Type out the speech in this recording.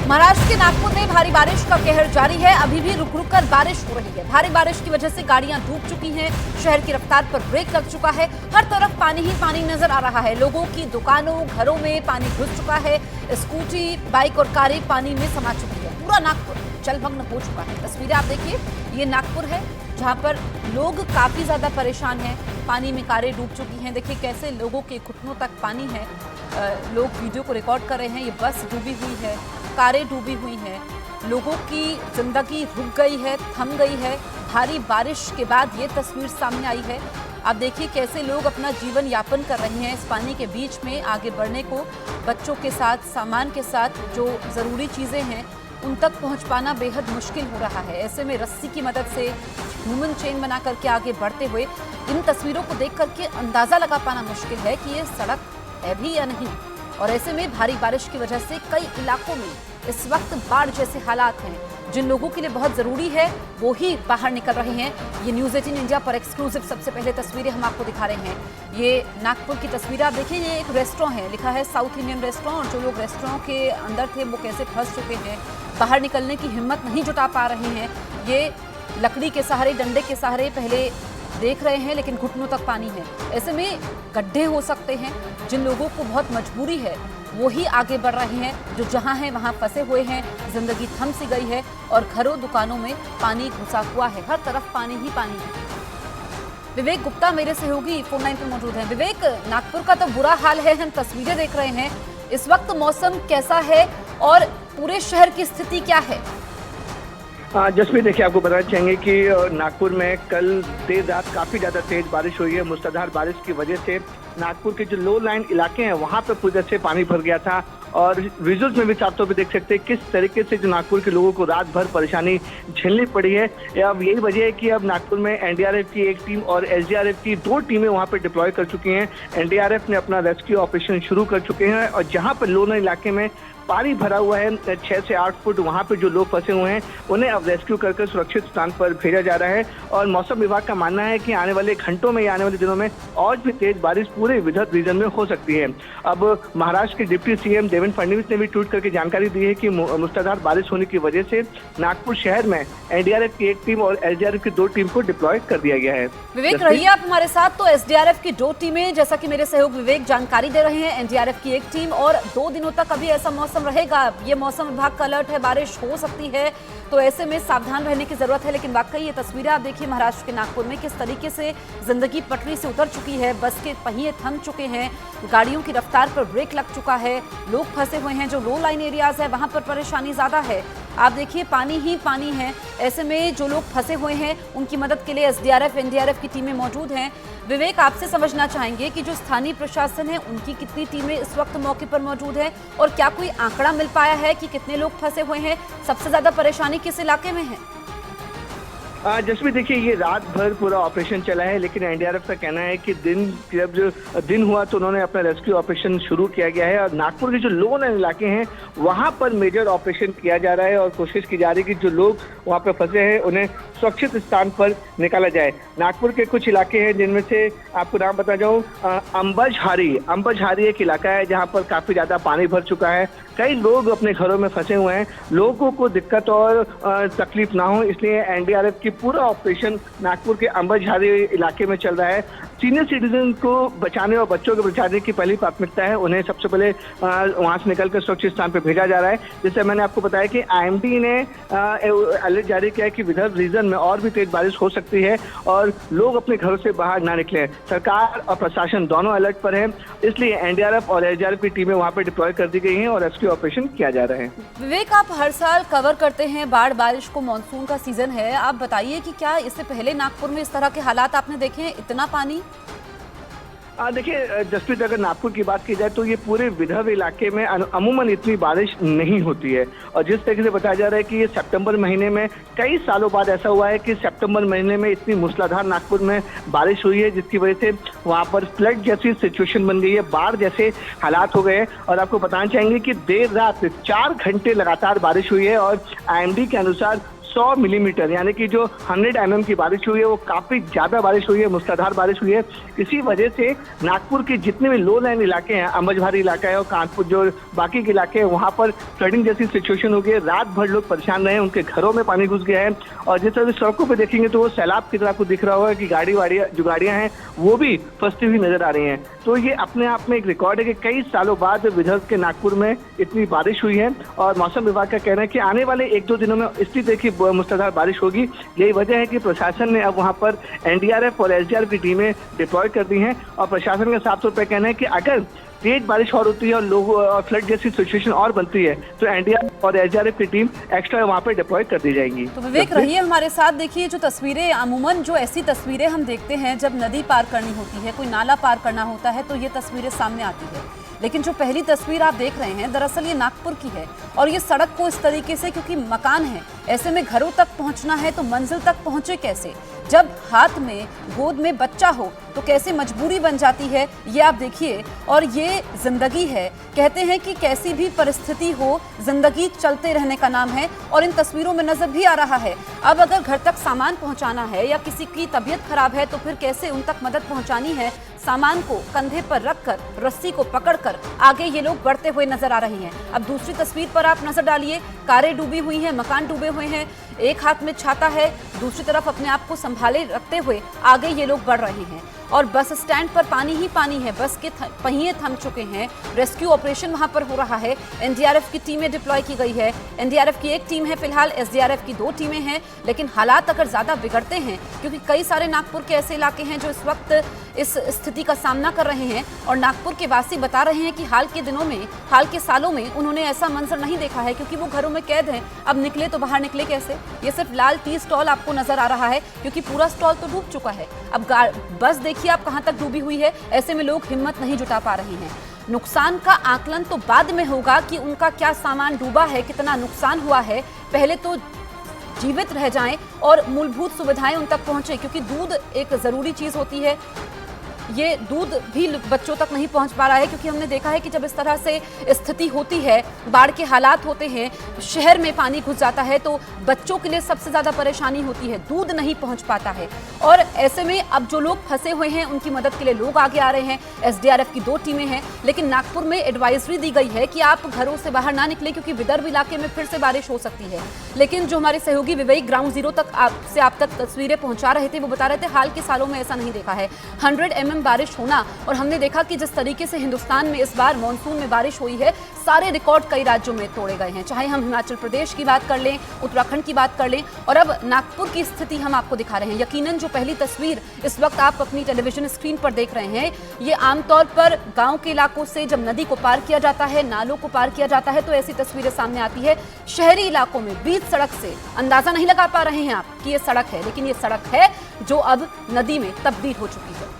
महाराष्ट्र के नागपुर में भारी बारिश का कहर जारी है। अभी भी रुक रुक कर बारिश हो रही है। भारी बारिश की वजह से गाड़ियां डूब चुकी हैं। शहर की रफ्तार पर ब्रेक लग चुका है। हर तरफ पानी ही पानी नजर आ रहा है। लोगों की दुकानों, घरों में पानी घुस चुका है। स्कूटी, बाइक और कारें पानी में समा चुकी है। पूरा नागपुर जलमग्न हो चुका है। तस्वीरें आप देखिए, ये नागपुर है जहां पर लोग काफी ज्यादा परेशान हैं। पानी में कारें डूब चुकी हैं। देखिए कैसे लोगों के घुटनों तक पानी है। लोग वीडियो को रिकॉर्ड कर रहे हैं। ये बस डूबी हुई है, कारें डूबी हुई हैं। लोगों की जिंदगी रुक गई है, थम गई है। भारी बारिश के बाद ये तस्वीर सामने आई है। आप देखिए कैसे लोग अपना जीवन यापन कर रहे हैं इस पानी के बीच में। आगे बढ़ने को बच्चों के साथ, सामान के साथ जो ज़रूरी चीज़ें हैं उन तक पहुंच पाना बेहद मुश्किल हो रहा है। ऐसे में रस्सी की मदद से ह्यूमन चेन बना करके आगे बढ़ते हुए इन तस्वीरों को देख करके अंदाज़ा लगा पाना मुश्किल है कि ये सड़क है भी या नहीं। और ऐसे में भारी बारिश की वजह से कई इलाकों में इस वक्त बाढ़ जैसे हालात हैं। जिन लोगों के लिए बहुत ज़रूरी है वो ही बाहर निकल रहे हैं। ये न्यूज़ 18 इंडिया पर एक्सक्लूसिव सबसे पहले तस्वीरें हम आपको दिखा रहे हैं। ये नागपुर की तस्वीरें आप देखिए। ये एक रेस्टोरेंट है, लिखा है साउथ इंडियन रेस्टोरेंट। और जो लोग रेस्टोरेंट के अंदर थे वो कैसे फंस चुके हैं, बाहर निकलने की हिम्मत नहीं जुटा पा रहे हैं। ये लकड़ी के सहारे, डंडे के सहारे पहले देख रहे हैं, लेकिन घुटनों तक पानी है। ऐसे में गड्ढे हो सकते हैं। जिन लोगों को बहुत मजबूरी है वो ही आगे बढ़ रहे हैं। जो जहां हैं वहां फंसे हुए हैं। जिंदगी थम सी गई है और घरों, दुकानों में पानी घुसा हुआ है। हर तरफ पानी ही पानी है। विवेक गुप्ता मेरे सहयोगी फोन लाइन पर मौजूद हैं। विवेक, नागपुर का तो बुरा हाल है, हम तस्वीरें देख रहे हैं। इस वक्त मौसम कैसा है और पूरे शहर की स्थिति क्या है? जसप्रीत, देखिए आपको बताना चाहेंगे कि नागपुर में कल देर रात काफ़ी ज़्यादा तेज बारिश हुई है। मूसलाधार बारिश की वजह से नागपुर के जो लो लाइन इलाके हैं वहाँ पर पूरी तरह से पानी भर गया था। और विजुअल्स में भी साफ तौर पे देख सकते हैं किस तरीके से जो नागपुर के लोगों को रात भर परेशानी झेलनी पड़ी है। अब यही वजह है कि अब नागपुर में एनडीआरएफ की एक टीम और एसडीआरएफ की 2 टीमें वहाँ पर डिप्लॉय कर चुकी हैं। एनडीआरएफ ने अपना रेस्क्यू ऑपरेशन शुरू कर चुके हैं और जहाँ पर लो लाइन इलाके में पानी भरा हुआ है 6 से 8 फुट, वहाँ पे जो लोग फंसे हुए हैं उन्हें अब रेस्क्यू कर सुरक्षित स्थान पर भेजा जा रहा है। और मौसम विभाग का मानना है कि आने वाले घंटों में या आने वाले दिनों में और भी तेज बारिश पूरे विदर्भ रीजन में हो सकती है। अब महाराष्ट्र के डिप्टी सीएम देवेंद्र फडणवीस ने भी ट्वीट करके जानकारी दी है कि मूसलाधार बारिश होने की वजह से नागपुर शहर में एनडीआरएफ की एक टीम और एसडीआरएफ की 2 टीम को डिप्लॉय कर दिया गया है। विवेक, रहिए आप हमारे साथ। तो एसडीआरएफ की 2 टीमें, जैसा कि मेरे सहयोग विवेक जानकारी दे रहे हैं, एनडीआरएफ की एक टीम, और 2 दिनों तक अभी ऐसा मौसम रहेगा। ये मौसम विभाग का अलर्ट है, बारिश हो सकती है, तो ऐसे में सावधान रहने की जरूरत है। लेकिन वाकई ये तस्वीरें आप देखिए महाराष्ट्र के नागपुर में किस तरीके से जिंदगी पटरी से उतर चुकी है। बस के पहिए थम चुके हैं, गाड़ियों की रफ्तार पर ब्रेक लग चुका है, लोग फंसे हुए हैं। जो लो लाइन एरियाज है वहां पर परेशानी ज्यादा है। आप देखिए पानी ही पानी है। ऐसे में जो लोग फंसे हुए हैं उनकी मदद के लिए एसडीआरएफ, एनडीआरएफ की टीमें मौजूद हैं। विवेक, आपसे समझना चाहेंगे कि जो स्थानीय प्रशासन है उनकी कितनी टीमें इस वक्त मौके पर मौजूद है और क्या कोई आंकड़ा मिल पाया है कि कितने लोग फंसे हुए हैं? सबसे ज्यादा परेशानी किस इलाके में है? जसप्रीत, देखिए ये रात भर पूरा ऑपरेशन चला है, लेकिन एनडीआरएफ का कहना है कि जब जो दिन हुआ तो उन्होंने अपना रेस्क्यू ऑपरेशन शुरू किया गया है। और नागपुर के जो लो लाइन इलाके हैं वहां पर मेजर ऑपरेशन किया जा रहा है और कोशिश की जा रही है कि जो लोग वहां पर फंसे हैं उन्हें सुरक्षित स्थान पर निकाला जाए। नागपुर के कुछ इलाके हैं जिनमें से आपको नाम बता जाऊं, अंबझारी एक इलाका है जहाँ पर काफी ज्यादा पानी भर चुका है। कई लोग अपने घरों में फंसे हुए हैं। लोगों को दिक्कत और तकलीफ ना हो इसलिए एनडीआरएफ की पूरा ऑपरेशन नागपुर के अंबझारी इलाके में चल रहा है। सीनियर सिटीजन को बचाने और बच्चों को बचाने की पहली प्राथमिकता है। उन्हें सबसे पहले वहां से निकलकर सुरक्षित स्थान पर भेजा जा रहा है। जैसे मैंने आपको बताया कि आईएमडी ने अलर्ट जारी किया है कि विदर्भ रीजन में और भी तेज बारिश हो सकती है और लोग अपने घरों से बाहर ना निकले। सरकार और प्रशासन दोनों अलर्ट पर है, इसलिए एनडीआरएफ और एसडीआरएफ की टीमें वहां पर डिप्लॉय कर दी गई हैं और रेस्क्यू ऑपरेशन किया जा रहा है। विवेक, आप हर साल कवर करते हैं बाढ़ बारिश को, मानसून का सीजन है। आप बताइए कि क्या इससे पहले नागपुर में इस तरह के हालात आपने देखे हैं, इतना पानी? देखिए जसप्रीत, अगर नागपुर की बात की जाए तो ये पूरे विदर्भ इलाके में अमूमन इतनी बारिश नहीं होती है। और जिस तरीके से बताया जा रहा है कि ये सितंबर महीने में कई सालों बाद ऐसा हुआ है कि सितंबर महीने में इतनी मूसलाधार नागपुर में बारिश हुई है जिसकी वजह से वहाँ पर फ्लड जैसी सिचुएशन बन गई है, बाढ़ जैसे हालात हो गए हैं। और आपको बताना चाहेंगे कि देर रात 4 घंटे लगातार बारिश हुई है और आईएमडी के अनुसार 100 मिलीमीटर यानी कि जो 100 mm की बारिश हुई है वो काफी ज्यादा बारिश हुई है, मूसलाधार बारिश हुई है। इसी वजह से नागपुर के जितने भी लो लाइन इलाके हैं, अमजभारी इलाका है और कानपुर जो बाकी के इलाके हैं, वहां पर फ्लडिंग जैसी सिचुएशन हो गई है। रात भर लोग परेशान रहे, उनके घरों में पानी घुस गया है और जिस तरह सड़कों पर देखेंगे तो वो सैलाब की तरह आपको दिख रहा होगा कि गाड़ियां हैं वो भी फंसती हुई नजर आ रही हैं। तो ये अपने आप में एक रिकॉर्ड है कि कई सालों बाद विदर्भ के नागपुर में इतनी बारिश हुई है और मौसम विभाग का कहना है कि आने वाले 1-2 दिनों में इसी तरह की मूसलाधार बारिश होगी। यही वजह है कि प्रशासन ने अब वहां पर एनडीआरएफ और एसडीआरएफ की टीमें डिप्लॉय कर दी हैं और प्रशासन का साफ तौर पर कहना है कि अगर तेज बारिश और होती है और लोगों और फ्लड जैसी सिचुएशन और बनती है तो एनडीआरएफ और एसडीआरएफ की टीम एक्स्ट्रा वहां पर डिप्लॉय कर दी जाएगी। तो विवेक रहिए हमारे साथ। देखिए जो तस्वीरें, अमूमन जो ऐसी तस्वीरें हम देखते हैं जब नदी पार करनी होती है, कोई नाला पार करना होता है, तो ये तस्वीरें सामने आती है। लेकिन जो पहली तस्वीर आप देख रहे हैं दरअसल ये नागपुर की है और ये सड़क को इस तरीके से, क्योंकि मकान है, ऐसे में घरों तक पहुंचना है तो मंजिल तक पहुंचे कैसे? जब हाथ में गोद में बच्चा हो तो कैसे मजबूरी बन जाती है, ये आप देखिए। और ये जिंदगी है, कहते हैं कि कैसी भी परिस्थिति हो जिंदगी चलते रहने का नाम है और इन तस्वीरों में नजर भी आ रहा है। अब अगर घर तक सामान पहुंचाना है या किसी की तबीयत खराब है तो फिर कैसे उन तक मदद पहुंचानी है? सामान को कंधे पर रखकर, रस्सी को पकड़कर आगे ये लोग बढ़ते हुए नजर आ रहे हैं। अब दूसरी तस्वीर पर आप नजर डालिए, कारें डूबी हुई हैं, मकान डूबे हुए हैं, एक हाथ में छाता है, दूसरी तरफ अपने आप को संभाले रखते हुए आगे ये लोग बढ़ रहे हैं। और बस स्टैंड पर पानी ही पानी है, बस के पहिए थम चुके हैं। रेस्क्यू ऑपरेशन वहां पर हो रहा है, एनडीआरएफ की टीमें डिप्लॉय की गई है। एनडीआरएफ की एक टीम है फिलहाल, एसडीआरएफ की 2 टीमें हैं। लेकिन हालात अगर ज्यादा बिगड़ते हैं, क्योंकि कई सारे नागपुर के ऐसे इलाके हैं जो इस वक्त इस स्थिति का सामना कर रहे हैं और नागपुर के वासी बता रहे हैं कि हाल के दिनों में, हाल के सालों में उन्होंने ऐसा मंजर नहीं देखा है, क्योंकि वो घरों में कैद हैं। अब निकले तो बाहर निकले कैसे? ये सिर्फ लाल टी स्टॉल आपको नजर आ रहा है क्योंकि पूरा स्टॉल तो डूब चुका है। अब बस देखिए आप कहां तक डूबी हुई है, ऐसे में लोग हिम्मत नहीं जुटा पा रहे हैं। नुकसान का आकलन तो बाद में होगा कि उनका क्या सामान डूबा है, कितना नुकसान हुआ है। पहले तो जीवित रह जाएं और मूलभूत सुविधाएं उन तक पहुंचे, क्योंकि दूध एक जरूरी चीज होती है। ये दूध भी बच्चों तक नहीं पहुंच पा रहा है, क्योंकि हमने देखा है कि जब इस तरह से स्थिति होती है, बाढ़ के हालात होते हैं, शहर में पानी घुस जाता है, तो बच्चों के लिए सबसे ज्यादा परेशानी होती है, दूध नहीं पहुंच पाता है। और ऐसे में अब जो लोग फंसे हुए हैं उनकी मदद के लिए लोग आगे आ रहे हैं। एसडीआरएफ की 2 टीमें हैं, लेकिन नागपुर में एडवाइजरी दी गई है कि आप घरों से बाहर ना निकले, क्योंकि विदर्भ इलाके में फिर से बारिश हो सकती है। लेकिन जो हमारे सहयोगी विवेक ग्राउंड जीरो तक आप तक तस्वीरें पहुंचा रहे थे, वो बता रहे थे हाल के सालों में ऐसा नहीं देखा है 100 mm बारिश होना। और हमने देखा कि जिस तरीके से हिंदुस्तान में इस बार मॉनसून में बारिश हुई है, सारे रिकॉर्ड कई राज्यों में तोड़े गए हैं। चाहे हम हिमाचल प्रदेश की बात कर लें, उत्तराखंड की बात कर लें, और अब नागपुर की स्थिति हम आपको दिखा रहे हैं। यकीनन जो पहली तस्वीर इस वक्त आप अपनी टेलीविजन स्क्रीन पर देख रहे हैं, ये आमतौर पर गांव के इलाकों से जब नदी को पार किया जाता है, नालों को पार किया जाता है, तो ऐसी तस्वीरें सामने आती है। शहरी इलाकों में बीच सड़क से अंदाजा नहीं लगा पा रहे हैं आप कि ये सड़क है, लेकिन ये सड़क है जो अब नदी में तब्दील हो चुकी है।